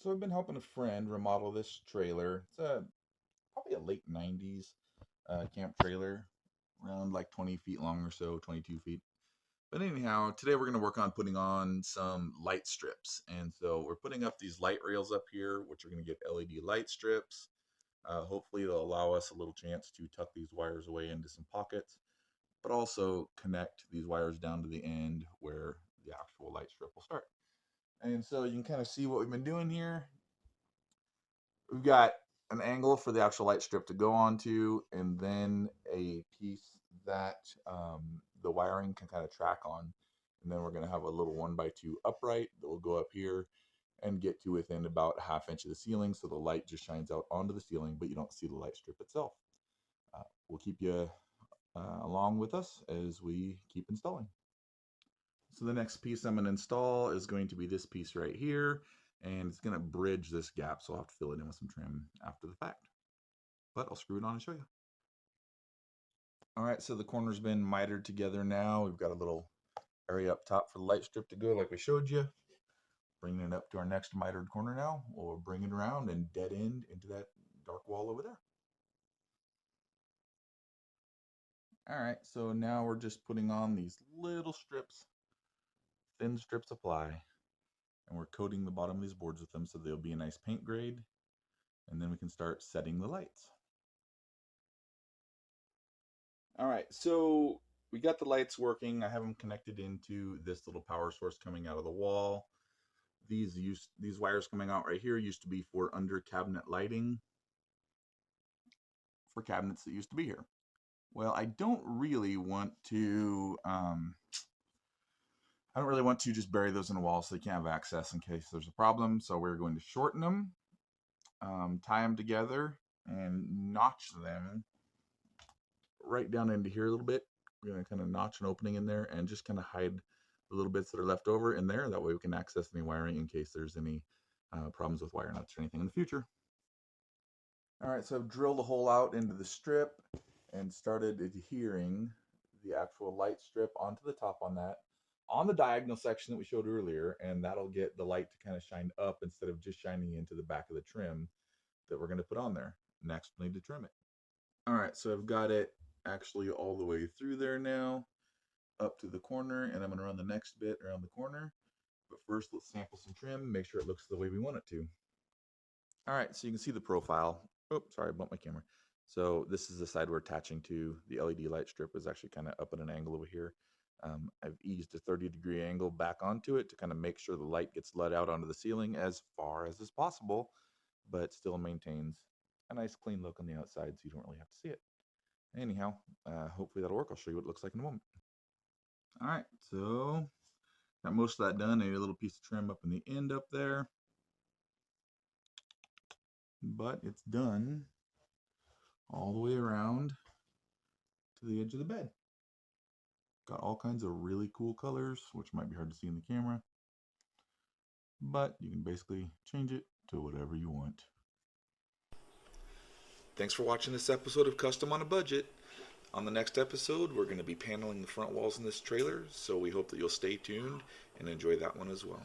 So I've been helping a friend remodel this trailer. It's probably a late 90s camp trailer, around like 20 feet long or so, 22 feet. But anyhow, today we're going to work on putting on some light strips. And so we're putting up these light rails up here, which are going to get LED light strips. Hopefully they'll allow us a little chance to tuck these wires away into some pockets, but also connect these wires down to the end where the actual light strip will start. And so you can kind of see what we've been doing here. We've got an angle for the actual light strip to go onto, and then a piece that the wiring can kind of track on. And then we're going to have a little 1x2 upright that will go up here and get to within about a ½ inch of the ceiling, so the light just shines out onto the ceiling, but you don't see the light strip itself. We'll keep you along with us as we keep installing. So the next piece I'm going to install is going to be this piece right here, and it's going to bridge this gap, so I'll have to fill it in with some trim after the fact. But I'll screw it on and show you. All right, so the corner's been mitered together now. We've got a little area up top for the light strip to go like we showed you. Bringing it up to our next mitered corner now. We'll bring it around and dead end into that dark wall over there. All right, so now we're just putting on these little strips, thin strips of ply, and we're coating the bottom of these boards with them so they'll be a nice paint grade, and then we can start setting the lights. All right, so we got the lights working. I have them connected into this little power source coming out of the wall. These wires coming out right here used to be for under cabinet lighting for cabinets that used to be here. Well, I don't really want to just bury those in the wall so they can't have access in case there's a problem. So we're going to shorten them, tie them together, and notch them right down into here a little bit. We're going to kind of notch an opening in there and just kind of hide the little bits that are left over in there. That way we can access any wiring in case there's any problems with wire nuts or anything in the future. All right, so I've drilled a hole out into the strip and started adhering the actual light strip onto the top on that, on the diagonal section that we showed earlier, and that'll get the light to kind of shine up instead of just shining into the back of the trim that we're going to put on there. Next, we need to trim it. All right, so I've got it actually all the way through there now, up to the corner, and I'm going to run the next bit around the corner. But first, let's sample some trim, make sure it looks the way we want it to. All right, so you can see the profile. Oh, sorry, I bumped my camera. So this is the side we're attaching to. The LED light strip is actually kind of up at an angle over here. I've eased a 30-degree angle back onto it to kind of make sure the light gets let out onto the ceiling as far as is possible, but still maintains a nice clean look on the outside so you don't really have to see it. Anyhow, hopefully that'll work. I'll show you what it looks like in a moment. All right, so got most of that done. A little piece of trim up in the end up there, but it's done all the way around to the edge of the bed. Got all kinds of really cool colors, which might be hard to see in the camera, but you can basically change it to whatever you want. Thanks for watching this episode of Custom on a Budget. On the next episode, we're going to be paneling the front walls in this trailer, so we hope that you'll stay tuned and enjoy that one as well.